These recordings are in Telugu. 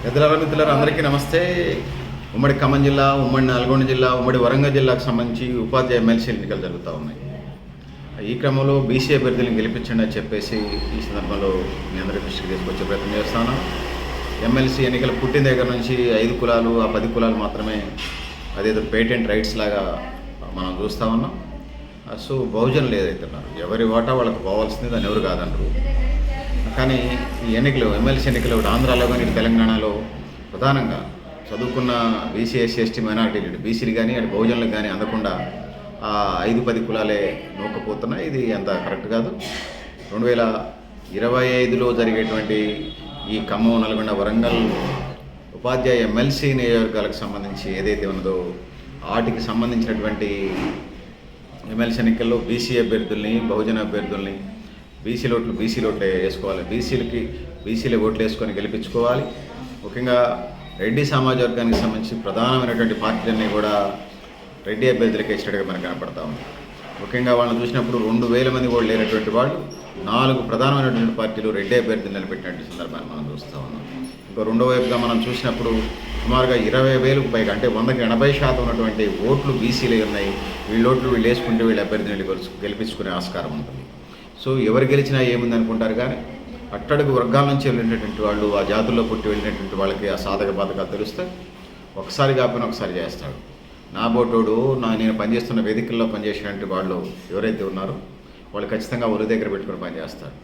మిత్రులారా అందరికీ నమస్తే. ఉమ్మడి ఖమ్మం జిల్లా, ఉమ్మడి నల్గొండ జిల్లా, ఉమ్మడి వరంగల్ జిల్లాకు సంబంధించి ఉపాధ్యాయ ఎమ్మెల్సీ ఎన్నికలు జరుగుతూ ఉన్నాయి. ఈ క్రమంలో బీసీ అభ్యర్థులను గెలిపించండి అని చెప్పేసి ఈ సందర్భంలో మీ అందరి దృష్టికి తీసుకొచ్చే ప్రయత్నం చేస్తాను. ఎమ్మెల్సీ ఎన్నికలు పుట్టిన దగ్గర నుంచి 5 కులాలు, ఆ 10 కులాలు మాత్రమే అదేదో పేటెంట్ రైట్స్ లాగా మనం చూస్తూ ఉన్నాం. సో బహుజనులు ఏదైతున్నారు, ఎవరి వాటా వాళ్ళకు పోవాల్సింది, దాన్ని ఎవరు కాదంటారు. కానీ ఈ ఎన్నికలు, ఎమ్మెల్సీ ఎన్నికలు ఆంధ్రాలో కానీ తెలంగాణలో ప్రధానంగా చదువుకున్న బీసీ, ఎస్సీ, ఎస్టీ, మైనారిటీలు, బీసీలు కానీ అటు బహుజనులకు కానీ అందకుండా 5-10 కులాలే నూకపోతున్నాయి. ఇది అంత కరెక్ట్ కాదు. 2025లో జరిగేటువంటి ఈ ఖమ్మం, నల్గొండ, వరంగల్ ఉపాధ్యాయ ఎమ్మెల్సీ నియోజకవర్గాలకు సంబంధించి ఏదైతే ఉన్నదో వాటికి సంబంధించినటువంటి ఎమ్మెల్సీ ఎన్నికల్లో బీసీ అభ్యర్థుల్ని, బహుజన అభ్యర్థుల్ని బీసీ ఓట్లు వేసుకోవాలి. బీసీలే ఓట్లు వేసుకొని గెలిపించుకోవాలి. ముఖ్యంగా రెడ్డి సమాజ వర్గానికి సంబంధించి ప్రధానమైనటువంటి పార్టీలన్నీ కూడా రెడ్డి అభ్యర్థులకి ఇచ్చినట్టుగా మనకు కనపడతా ఉంది. ముఖ్యంగా వాళ్ళని చూసినప్పుడు 2000 మంది కూడా లేనటువంటి వాళ్ళు 4 ప్రధానమైనటువంటి పార్టీలు రెడ్డి అభ్యర్థులు నిలబెట్టినటువంటి సందర్భాన్ని మనం చూస్తూ ఉన్నాం. ఇంకో రెండో వైపుగా మనం చూసినప్పుడు సుమారుగా 20,000కు పైగా, అంటే 100కి 80% ఉన్నటువంటి ఓట్లు బీసీలే ఉన్నాయి. వీళ్ళు వేసుకుంటే వీళ్ళ అభ్యర్థిని గెలిపించుకునే ఆస్కారం ఉంటుంది. సో ఎవరు గెలిచినా ఏముంది అనుకుంటారు, కానీ అట్టడుగు వర్గాల నుంచి వెళ్ళినటువంటి వాళ్ళు, ఆ జాతుల్లో పుట్టి వెళ్ళినటువంటి వాళ్ళకి ఆ సాధక బాధకాలు తెలుస్తాయి. ఒకసారి కాకపోయినా ఒకసారి చేస్తాడు. నా బోటోడు నేను పనిచేస్తున్న వేదికల్లో పనిచేసేటువంటి వాళ్ళు ఎవరైతే ఉన్నారో వాళ్ళు ఖచ్చితంగా ఒరి దగ్గర పెట్టుకుని పనిచేస్తారు.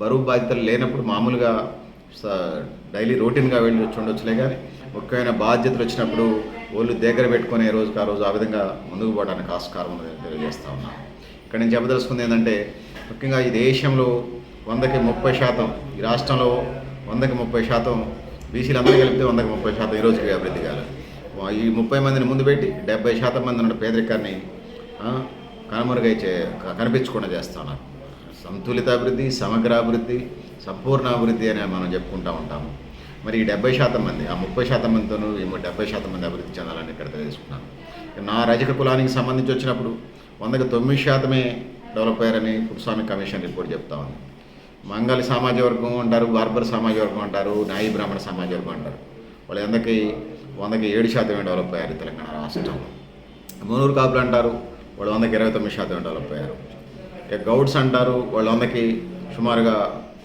బరువు బాధ్యతలు లేనప్పుడు మామూలుగా డైలీ రొటీన్గా వెళ్ళి ఉండొచ్చులే, కానీ ముఖ్యమైన బాధ్యతలు వచ్చినప్పుడు వాళ్ళు దగ్గర పెట్టుకునే రోజుకు ఆ రోజు ఆ విధంగా ముందుకు పోవడానికి ఆస్కారం ఉందని తెలియజేస్తూ ఉన్నాను. ఇక్కడ నేను చెప్పదలుచుకుంది ఏంటంటే, ముఖ్యంగా ఈ దేశంలో 100కి 30%, ఈ రాష్ట్రంలో 100కి 30% బీసీలు అందరూ కలిపితే 100కి 30% ఈ రోజుకి అభివృద్ధి కాలేదు. ఈ 30 మందిని ముందు పెట్టి 70% మంది ఉన్న పేదరికాన్ని కనిపించకుండా చేస్తున్నారు. సంతులిత అభివృద్ధి, సమగ్ర అభివృద్ధి, సంపూర్ణ అభివృద్ధి అని మనం చెప్పుకుంటూ ఉంటాము. మరి ఈ 70% మంది, ఆ 30% మందితోనూ ఈ 70% మంది అభివృద్ధి చెందాలని ఇక్కడ తెలుసుకున్నాను. నా రజక కులానికి సంబంధించి వచ్చినప్పుడు 100కి 9% డెవలప్ అయ్యారని పుట్టుస్వామి కమిషన్ రిపోర్ట్ చెప్తా ఉంది. మంగళ సమాజ వర్గం అంటారు, బార్బర్ సమాజ వర్గం అంటారు, నాయి బ్రాహ్మణ సమాజ వర్గం అంటారు. వాళ్ళు 100కి 7% డెవలప్ అయ్యారు తెలంగాణ రాష్ట్రంలో. మునూరు కాపులు అంటారు, వాళ్ళు 100కి 29% డెవలప్ అయ్యారు. గౌడ్స్ అంటారు, వాళ్ళు 100కి సుమారుగా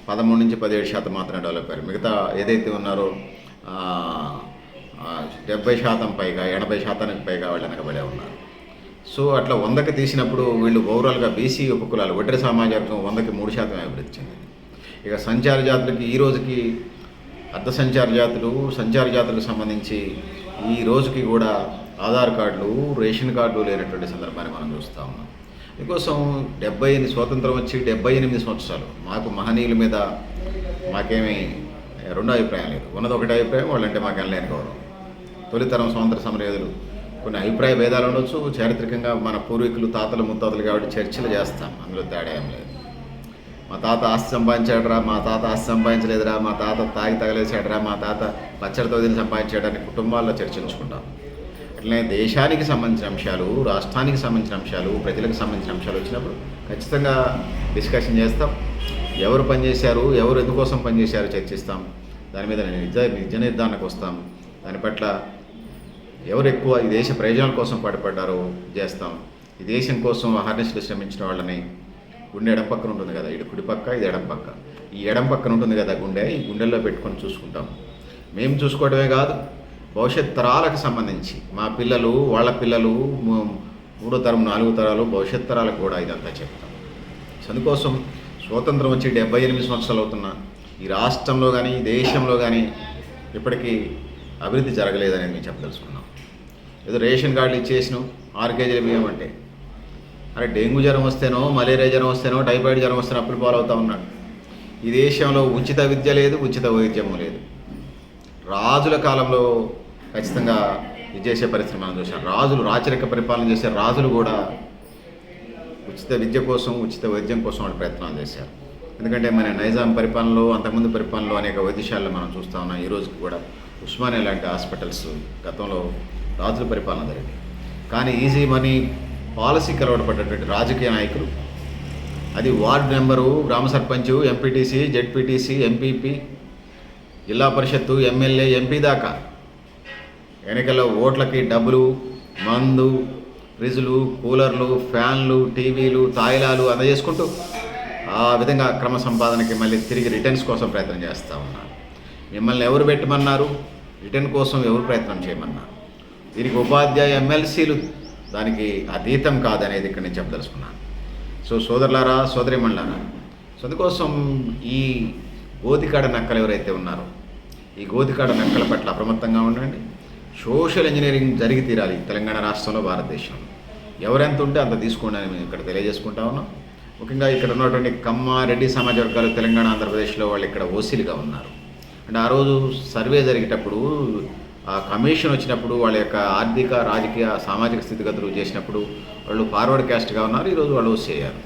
13 నుంచి 17% మాత్రమే డెవలప్ అయ్యారు. మిగతా ఏదైతే ఉన్నారో 70% పైగా, 80%కి పైగా వాళ్ళు వెనకబడే ఉన్నారు. సో అట్లా 100కి తీసినప్పుడు వీళ్ళు ఓవరాల్గా బీసీ ఉపకులాలు, ఒడ్రె సమాజ వర్గం 100కి 3% అభివృద్ధి చెందింది. ఇక సంచార జాతులకి ఈ రోజుకి సంచార జాతులకు సంబంధించి ఈ రోజుకి కూడా ఆధార్ కార్డులు, రేషన్ కార్డులు లేనటువంటి సందర్భాన్ని మనం చూస్తూ ఉన్నాం. దీనికోసం స్వాతంత్రం వచ్చి 78 సంవత్సరాలు మాకు మహనీయుల మీద మాకేమీ రెండో అభిప్రాయం లేదు. ఉన్నది ఒకటి అభిప్రాయం, వాళ్ళంటే మాకు వెళ్ళలేని గౌరవం. తొలితరం స్వాతంత్ర సమరయోధులు, కొన్ని అభిప్రాయ భేదాలు ఉండొచ్చు. చారిత్రకంగా మన పూర్వీకులు, తాతలు, ముత్తాతలు కాబట్టి చర్చలు చేస్తాం, అందులో తేడా ఏం లేదు. మా తాత ఆస్తి సంపాదించాడరా, మా తాత ఆస్తి సంపాదించలేదురా, మా తాత తాగి తగలేసాడరా, మా తాత పచ్చడితో తిని సంపాదించాడని కుటుంబాల్లో చర్చించుకుంటాం. అట్లనే దేశానికి సంబంధించిన అంశాలు, రాష్ట్రానికి సంబంధించిన అంశాలు, ప్రజలకు సంబంధించిన అంశాలు వచ్చినప్పుడు ఖచ్చితంగా డిస్కషన్ చేస్తాం. ఎవరు పనిచేశారు, ఎవరు ఎందుకోసం పనిచేశారు చర్చిస్తాం. దాని మీద నిజ నిర్ధారణకు వస్తాం. దాని పట్ల ఎవరు ఎక్కువ ఈ దేశ ప్రయోజనాల కోసం పాటుపడ్డారో చేస్తాం. ఈ దేశం కోసం అహర్నిశలు శ్రమించిన వాళ్ళని, గుండె ఎడం పక్కన ఉంటుంది కదా, ఇటు కుడి పక్క, ఇది ఎడం పక్క, ఈ ఎడం పక్కన ఉంటుంది కదా గుండె, ఈ గుండెల్లో పెట్టుకొని చూసుకుంటాం. మేము చూసుకోవడమే కాదు, భవిష్యత్ తరాలకు సంబంధించి మా పిల్లలు, వాళ్ళ పిల్లలు, 3వ తరం, 4వ తరాలు, భవిష్యత్ తరాలకు కూడా ఇదంతా చెప్తాం. అందుకోసం స్వాతంత్రం వచ్చి 78 సంవత్సరాలు అవుతున్న ఈ రాష్ట్రంలో కానీ, ఈ దేశంలో కానీ ఇప్పటికీ అభివృద్ధి జరగలేదనేది మేము చెప్పదలుచుకున్నాం. ఏదో రేషన్ కార్డులు ఇచ్చేసినాం, 6 కేజీల బియ్యం అంటే, అరే డెంగ్యూ జ్వరం వస్తేనో, మలేరియా జ్వరం వస్తేనో, టైఫాయిడ్ జ్వరం వస్తేనో అప్పులు పాలవుతూ ఉన్నాడు. ఈ దేశంలో ఉచిత విద్య లేదు, ఉచిత వైద్యము లేదు. రాజుల కాలంలో ఖచ్చితంగా ఇది చేసే పరిస్థితి మనం చూసాం. రాచరిక పరిపాలన చేసే రాజులు కూడా ఉచిత విద్య కోసం, ఉచిత వైద్యం కోసం వాళ్ళు ప్రయత్నాలు చేశారు. ఎందుకంటే మన నైజాం పరిపాలనలో, అంతకుముందు పరిపాలనలో అనేక వైద్యశాలలు మనం చూస్తూ ఉన్నాం. ఈ రోజుకి కూడా ఉస్మానియా లాంటి హాస్పిటల్స్ గతంలో రాజుల పరిపాలన జరిగింది. కానీ ఈజీ మనీ పాలసీకి అలవాటుపడ్డటువంటి రాజకీయ నాయకులు, అది వార్డు మెంబరు, గ్రామ సర్పంచు, ఎంపీటీసీ, జెడ్పీటీసీ, ఎంపీపీ, జిల్లా పరిషత్తు, ఎమ్మెల్యే, ఎంపీ దాకా ఎన్నికల్లో ఓట్లకి డబ్బులు, మందు, ఫ్రిడ్జ్లు, కూలర్లు, ఫ్యాన్లు, టీవీలు, తాయిలాలు అందజేసుకుంటూ ఆ విధంగా అక్రమ సంపాదనకి మళ్ళీ తిరిగి రిటర్న్స్ కోసం ప్రయత్నం చేస్తూ ఉన్నారు. మిమ్మల్ని ఎవరు పెట్టమన్నారు? రిటర్న్ కోసం ఎవరు ప్రయత్నం చేయమన్నారు? దీనికి ఉపాధ్యాయ ఎమ్మెల్సీలు దానికి అతీతం కాదనేది ఇక్కడ నేను చెప్పదలుచుకున్నాను. సో సోదరులారా, సోదరిమణులారా, సో అందుకోసం ఈ గోతికాడ నక్కలు ఎవరైతే ఉన్నారో ఈ గోతికాడ నక్కల పట్ల అప్రమత్తంగా ఉండండి. సోషల్ ఇంజనీరింగ్ జరిగి తీరాలి తెలంగాణ రాష్ట్రంలో, భారతదేశంలో. ఎవరెంత ఉంటే అంత తీసుకోండి అని మేము ఇక్కడ తెలియజేసుకుంటా ఉన్నాం. ముఖ్యంగా ఇక్కడ ఉన్నటువంటి కమ్మ, రెడ్డి సమాజ వర్గాలు తెలంగాణ, ఆంధ్రప్రదేశ్లో వాళ్ళు ఇక్కడ ఓసీలుగా ఉన్నారు. అంటే ఆ రోజు సర్వే జరిగేటప్పుడు, ఆ కమిషన్ వచ్చినప్పుడు, వాళ్ళ యొక్క ఆర్థిక, రాజకీయ, సామాజిక స్థితిగతులు చేసినప్పుడు వాళ్ళు ఫార్వర్డ్ క్యాస్ట్గా ఉన్నారు. ఈరోజు వాళ్ళు ఓసీ అయ్యారు.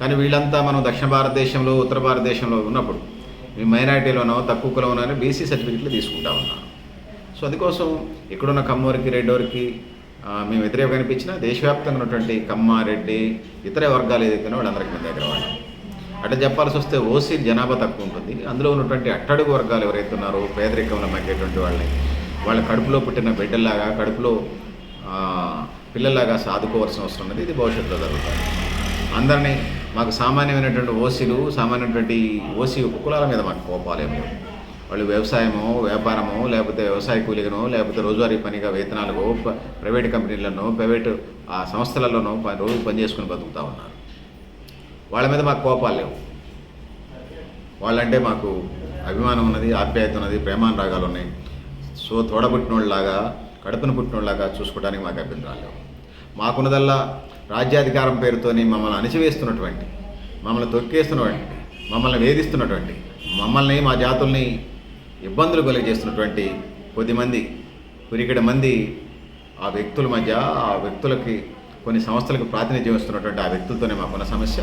కానీ వీళ్ళంతా మనం దక్షిణ భారతదేశంలో, ఉత్తర భారతదేశంలో ఉన్నప్పుడు మీ మైనారిటీలోనో, తక్కువ కులంలోనో బీసీ సర్టిఫికెట్లు తీసుకుంటా ఉన్నాం. సో అందుకోసం ఇక్కడున్న కమ్మవారికి, రెడ్డివారికి మేము వ్యతిరేకంగా అనిపించినా దేశవ్యాప్తంగా ఉన్నటువంటి కమ్మ, రెడ్డి, ఇతర వర్గాలు ఏదైతే వాళ్ళందరికీ మన దగ్గర వాళ్ళు అట్లా చెప్పాల్సి వస్తే ఓసీ జనాభా తక్కువ ఉంటుంది. అందులో ఉన్నటువంటి అట్టడుగు వర్గాలు ఎవరైతే ఉన్నారో, పేదరికంలో మగ్గేటువంటి వాళ్ళ కడుపులో పుట్టిన బిడ్డల్లాగా, కడుపులో పిల్లల్లాగా సాదుకోవాల్సిన అవసరం ఉన్నది. ఇది భవిష్యత్తులో జరుగుతుంది. అందరినీ మాకు సామాన్యమైనటువంటి ఓసీలు, సామాన్యమైనటువంటి ఓసీ ఉపకులాల మీద మాకు కోపాలేమో, వాళ్ళు వ్యవసాయమో, వ్యాపారమో, లేకపోతే వ్యవసాయ కూలీగానో, లేకపోతే రోజువారీ పనిగా వేతనాలుగో, ప్రైవేట్ కంపెనీలనో, ప్రైవేటు సంస్థలలోనో రోజు పనిచేసుకుని బతుకుతూ ఉన్నారు. వాళ్ళ మీద మాకు కోపాలు లేవు. వాళ్ళంటే మాకు అభిమానం ఉన్నది, ఆప్యాయత ఉన్నది, ప్రేమానురాగాలు ఉన్నాయి. సో తోడబుట్టినోళ్ళలాగా, కడుపును పుట్టినోళ్ళలాగా చూసుకోవడానికి మాకు అభ్యంతరాలు లేవు. మాకున్నదల్లా రాజ్యాధికారం పేరుతోని మమ్మల్ని అణిచివేస్తున్నటువంటి, మమ్మల్ని తొక్కేస్తున్నటువంటి, మమ్మల్ని వేధిస్తున్నటువంటి, మమ్మల్ని, మా జాతుల్ని ఇబ్బందులు కలిగజేస్తున్నటువంటి కొద్దిమంది, పురికిడి మంది ఆ వ్యక్తుల మధ్య, ఆ వ్యక్తులకి, కొన్ని సంస్థలకు ప్రాతినిధ్యం ఇస్తున్నటువంటి ఆ వ్యక్తులతోనే మాకున్న సమస్య.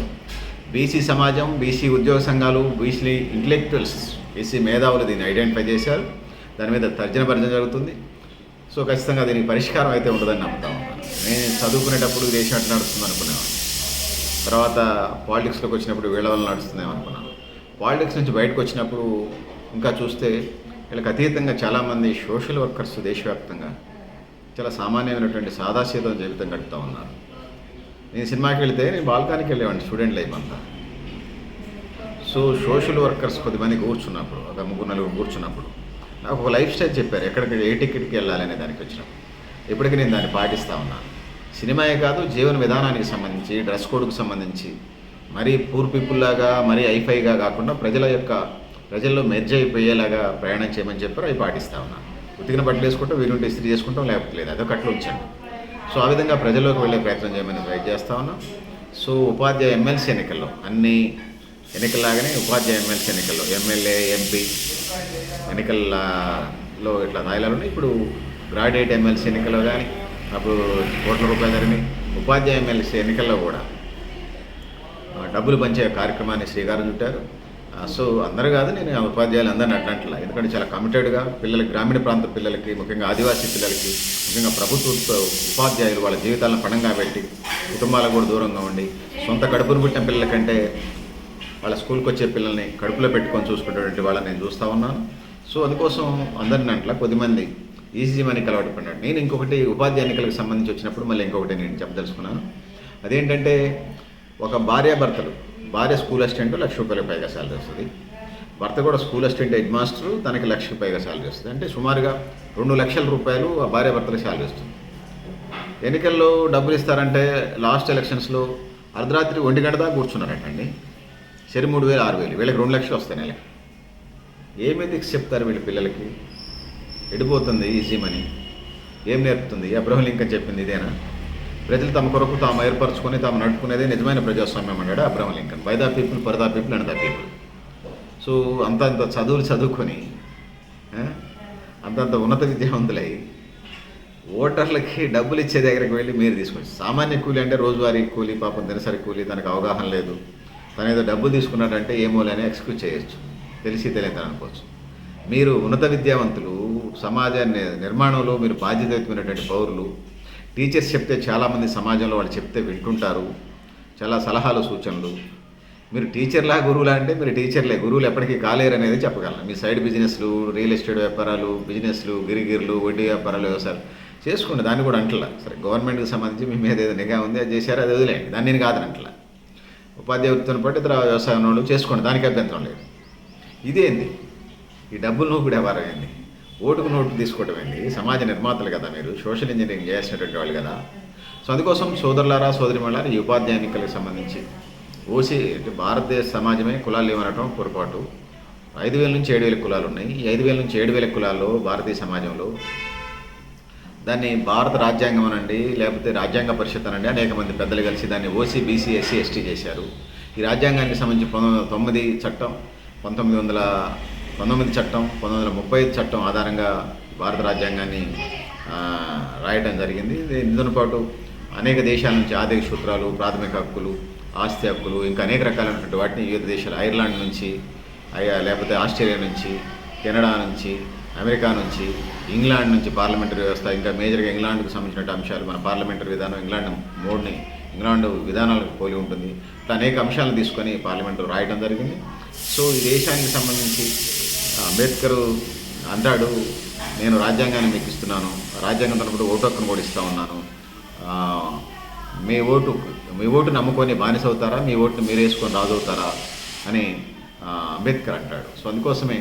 బీసీ సమాజం, బీసీ ఉద్యోగ సంఘాలు, బీసీ ఇంటలెక్చువల్స్, బీసీ మేధావులు దీన్ని ఐడెంటిఫై చేశారు. దాని మీద తర్జన భర్జన జరుగుతుంది. సో ఖచ్చితంగా దీనికి పరిష్కారం అయితే ఉండదని నమ్ముతా ఉన్నాను. నేను చదువుకునేటప్పుడు దేశం అట్లా నడుస్తుంది అనుకున్నాను. తర్వాత పాలిటిక్స్లోకి వచ్చినప్పుడు వీళ్ళ వల్ల నడుస్తుందేమో అనుకున్నాను. పాలిటిక్స్ నుంచి బయటకు వచ్చినప్పుడు ఇంకా చూస్తే వీళ్ళకి అతీతంగా చాలామంది సోషల్ వర్కర్స్ దేశవ్యాప్తంగా చాలా సామాన్యమైనటువంటి సాదాసీద జీవితం గడుపుతూ ఉన్నారు. నేను సినిమాకి వెళితే నేను బాల్కానికి వెళ్ళేవాడిని స్టూడెంట్ లైఫ్ అంతా. సో సోషల్ వర్కర్స్ కొద్దిమంది కూర్చున్నప్పుడు, ఒక 3-4 కూర్చున్నప్పుడు నాకు ఒక లైఫ్ స్టైల్ చెప్పారు, ఎక్కడికి, ఏ టికెట్కి వెళ్ళాలి అనే దానికి వచ్చినప్పుడు. ఇప్పటికీ నేను దాన్ని పాటిస్తూ ఉన్నాను. సినిమాయే కాదు, జీవన విధానానికి సంబంధించి, డ్రెస్ కోడ్కి సంబంధించి, మరీ పూర్ పీపుల్ లాగా, మరీ ఐఫైగా కాకుండా ప్రజల్లో మెర్జ్ అయిపోయేలాగా ప్రయాణం చేయమని చెప్పారు. అవి పాటిస్తూ ఉన్నాను. ఉతికిన బట్టలు వేసుకుంటాం, వీలుంటే ఇస్త్రీ చేసుకుంటాం, లేకపోతే లేదు, అదొక అట్లా ఉంచండి. సో ఆ విధంగా ప్రజల్లోకి వెళ్ళే ప్రయత్నం చేయమని ట్రై చేస్తూ ఉన్నాం. సో ఉపాధ్యాయ ఎమ్మెల్సీ ఎన్నికల్లో, అన్ని ఎన్నికల్లాగానే ఉపాధ్యాయ ఎమ్మెల్సీ ఎన్నికల్లో, ఎమ్మెల్యే, ఎంపీ ఎన్నికల్లో ఇట్లా తాయిలాలు ఉన్నాయి. ఇప్పుడు గ్రాడ్యుయేట్ ఎమ్మెల్సీ ఎన్నికల్లో కానీ అప్పుడు కోట్ల రూపాయలు జరిగినాయి. ఉపాధ్యాయ ఎమ్మెల్సీ ఎన్నికల్లో కూడా డబ్బులు పంచే కార్యక్రమాన్ని శ్రీకారం చుట్టారు. సో అందరూ కాదు, నేను ఉపాధ్యాయులు అందరిని అట్లాంటిలా, ఎందుకంటే చాలా కమిటెడ్గా పిల్లలకి, గ్రామీణ ప్రాంత పిల్లలకి, ముఖ్యంగా ఆదివాసీ పిల్లలకి, ముఖ్యంగా ప్రభుత్వ ఉపాధ్యాయులు వాళ్ళ జీవితాలను పణంగా పెట్టి, కుటుంబాలకు కూడా దూరంగా ఉండి, సొంత కడుపును పుట్టిన పిల్లల కంటే వాళ్ళ స్కూల్కి వచ్చే పిల్లల్ని కడుపులో పెట్టుకొని చూసుకునేటువంటి వాళ్ళని నేను చూస్తూ ఉన్నాను. సో అందుకోసం అందరిని అట్లా కొద్దిమంది ఈజీ మనీకి అలవాటు పడినాడు. నేను ఇంకొకటి ఉపాధ్యాయ ఎన్నికలకు సంబంధించి వచ్చినప్పుడు మళ్ళీ ఇంకొకటి నేను చెప్పదలుచుకున్నాను. అదేంటంటే, ఒక భార్యాభర్తలు, భార్య స్కూల్ అసిస్టెంట్ ₹1,00,000 పైగా శాలరీ వస్తుంది, భర్త కూడా స్కూల్ అసిస్టెంట్ హెడ్ మాస్టరు, తనకి ₹1,00,000 పైగా శాలరీ వస్తుంది. అంటే సుమారుగా ₹2,00,000 ఆ భార్యాభర్తలకు శాలరీ వస్తుంది. ఎన్నికల్లో డబ్బులు ఇస్తారంటే లాస్ట్ ఎలక్షన్స్లో అర్ధరాత్రి 1 గంట దాకా కూర్చున్నారంటండి. సరే 3,000, 6,000, వీళ్ళకి 2,00,000 వస్తాయి నెలకి. ఏమైతే చెప్తారు వీళ్ళ పిల్లలకి? ఎడిపోతుంది ఈజీ మనీ. ఏం నేర్పుతుంది? అబ్రహం లింకన్ చెప్పింది ఇదేనా? ప్రజలు తమ కొరకు తాము ఏర్పరచుకొని తాము నడుపుకునేదే నిజమైన ప్రజాస్వామ్యం అన్నాడు Abraham Lincoln. By the people, for the people, and the people. So అంతంత చదువుకొని అంతంత ఉన్నత విద్యావంతులై ఓటర్లకి డబ్బులు ఇచ్చే దగ్గరికి వెళ్ళి మీరు తీసుకొచ్చి, సామాన్య కూలీ అంటే రోజువారీ కూలీ, పాపం దినసరి కూలీ, తనకు అవగాహన లేదు, తను ఏదో డబ్బు తీసుకున్నాడంటే ఏమోలని ఎక్స్క్యూజ్ చేయొచ్చు, తెలిసి తెలియదు అనుకోవచ్చు. మీరు ఉన్నత విద్యావంతులు, సమాజ నిర్మాణంలో మీరు బాధ్యతయుతమైనటువంటి పౌరులు. టీచర్స్ చెప్తే చాలామంది సమాజంలో వాళ్ళు చెప్తే వింటుంటారు, చాలా సలహాలు, సూచనలు. మీరు టీచర్లా గురువులా అంటే మీరు టీచర్లే, గురువులు ఎప్పటికీ కాలేరు అనేది చెప్పగలను. మీ సైడ్ బిజినెస్లు, రియల్ ఎస్టేట్ వ్యాపారాలు, బిజినెస్లు, గిరిగిర్లు, వడ్డీ వ్యాపారాలు, వ్యవసాయాలు చేసుకోండి. దాన్ని కూడా అంటలా. సరే, గవర్నమెంట్కి సంబంధించి మీ మీద ఏదో నిఘా ఉంది, అది చేశారు, అది వదిలేయండి, దాన్ని నేను కాదని అంటలా. ఉపాధ్యాయ వృత్తిని బట్టి ఇతర వ్యవసాయం వాళ్ళు చేసుకోండి, దానికి అభ్యంతరం లేదు. ఇదేంది ఈ డబ్బులు నూపిడి వ్యవహారం ఏంది? ఓటుకు నోటు తీసుకోవడం ఏంది? సమాజ నిర్మాతలు కదా మీరు, సోషల్ ఇంజనీరింగ్ చేసినటువంటి వాళ్ళు కదా. సో అందుకోసం సోదరులారా, సోదరిమణులారా, ఈ ఉపాధ్యాయ ఎన్నికలకు సంబంధించి ఓసీ అంటే భారతదేశ సమాజమే కులాలు లేవనటం పొరపాటు. 5,000 నుంచి 7,000 కులాలు ఉన్నాయి. ఈ 5,000 నుంచి 7,000 కులాల్లో భారతీయ సమాజంలో దాన్ని భారత రాజ్యాంగం అనండి, లేకపోతే రాజ్యాంగ పరిషత్ అనండి, అనేక మంది పెద్దలు కలిసి దాన్ని ఓసీ, బీసీ, ఎస్సీ, ఎస్టీ చేశారు. ఈ రాజ్యాంగానికి సంబంధించి 1909 చట్టం, 1919 చట్టం, 1935 చట్టం ఆధారంగా భారత రాజ్యాంగాన్ని రాయటం జరిగింది. దీనితో పాటు అనేక దేశాల నుంచి ఆర్థిక సూత్రాలు, ప్రాథమిక హక్కులు, ఆస్తి హక్కులు, ఇంకా అనేక రకాలైనటువంటి వాటిని వివిధ దేశాలు, ఐర్లాండ్ నుంచి, లేకపోతే ఆస్ట్రేలియా నుంచి, కెనడా నుంచి, అమెరికా నుంచి, ఇంగ్లాండ్ నుంచి పార్లమెంటరీ వ్యవస్థ, ఇంకా మేజర్గా ఇంగ్లాండ్కు సంబంధించిన అంశాలు, మన పార్లమెంటరీ విధానం ఇంగ్లాండ్ విధానాలకు పోలి ఉంటుంది. ఇట్లా అనేక అంశాలను తీసుకొని పార్లమెంటులో రాయడం జరిగింది. సో ఈ దేశానికి సంబంధించి అంబేద్కర్ అంటాడు, నేను రాజ్యాంగాన్ని మీకు ఇస్తున్నాను, రాజ్యాంగం తనప్పుడు ఓటు హక్కును కూడా ఇస్తూ ఉన్నాను, మీ ఓటు నమ్ముకొని బానిస అవుతారా, మీ ఓటును మీరు వేసుకొని రాజు అవుతారా అని అంబేద్కర్ అంటాడు. సో అందుకోసమే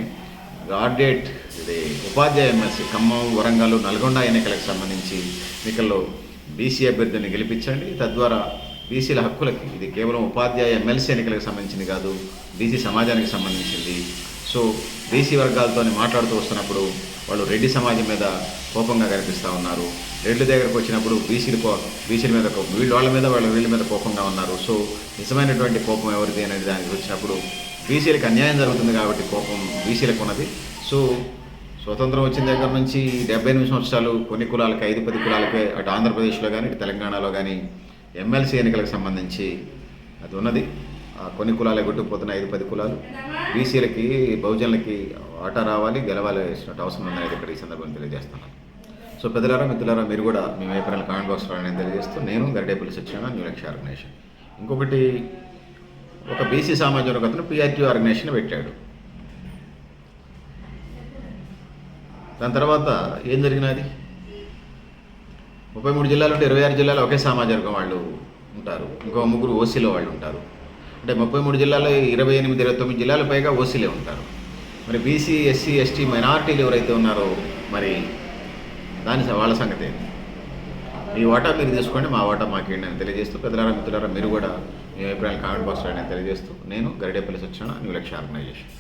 గ్రాడ్యుయేట్ ఇది ఉపాధ్యాయ ఎమ్మెల్సీ ఖమ్మం, వరంగల్, నల్గొండ ఎన్నికలకు సంబంధించి ఎన్నికల్లో బీసీ అభ్యర్థిని గెలిపించండి. తద్వారా బీసీల హక్కులకి, ఇది కేవలం ఉపాధ్యాయ ఎమ్మెల్సీ ఎన్నికలకు సంబంధించింది కాదు, బీసీ సమాజానికి సంబంధించింది. సో బీసీ వర్గాలతో మాట్లాడుతూ వస్తున్నప్పుడు వాళ్ళు రెడ్డి సమాజం మీద కోపంగా కనిపిస్తూ ఉన్నారు. రెడ్ల దగ్గరకు వచ్చినప్పుడు బీసీల మీద వీళ్ళ మీద కోపంగా ఉన్నారు. సో నిజమైనటువంటి కోపం ఎవరిది అనేది దానికి వచ్చినప్పుడు బీసీలకు అన్యాయం జరుగుతుంది కాబట్టి కోపం బీసీలకు ఉన్నది. సో స్వతంత్రం వచ్చిన దగ్గర నుంచి 78 సంవత్సరాలు కొన్ని కులాలకి, 5-10 కులాలకే, అటు ఆంధ్రప్రదేశ్లో కానీ ఇటు తెలంగాణలో కానీ ఎమ్మెల్సీ ఎన్నికలకు సంబంధించి అది ఉన్నది. కొన్ని కులాలే కొట్టుకుపోతున్న 5-10 కులాలు, బీసీలకి, బహుజనులకి ఆట రావాలి, గెలవాలి వేసినట్టు అవసరం ఉందనేది ఇక్కడ ఈ సందర్భంగా తెలియజేస్తున్నాను. సో పెద్దలారా, మిత్రులారా, మీరు కూడా మీ అభిప్రాయాలు కామెంట్ బాక్స్లో నేను తెలియజేస్తూ, నేను గరిడేపల్లి సత్యనారాయణ, న్యూ లక్ష్య ఆర్గనైజేషన్. ఇంకొకటి, ఒక బీసీ సామాజిక వర్గతను పిఆర్టీ ఆర్గనైజేషన్ పెట్టాడు. దాని తర్వాత ఏం జరిగినది? 33 జిల్లాలు ఉంటే 26 జిల్లాలో ఒకే సామాజిక వర్గం వాళ్ళు ఉంటారు, ఇంకో 3 ఓసీలో వాళ్ళు ఉంటారు. అంటే 33 జిల్లాలో 28-29 జిల్లాల పైగా ఓసీలే ఉంటారు. మరి బీసీ, ఎస్సీ, ఎస్టీ మైనారిటీలు ఎవరైతే ఉన్నారో మరి వాళ్ళ సంగతి ఏంటి? మీ వాటా మీరు తీసుకోండి, మా వాటా మాకేంటి అని తెలియజేస్తూ, పెద్దలారా, మిత్రులారా, మీరు కూడా మీ అభిప్రాయాలు కామెంట్ బాక్స్లో నేను తెలియజేస్తూ, నేను గరిడేపల్లి సత్యనారాయణ, న్యూ లక్ష్య ఆర్గనైజేషన్.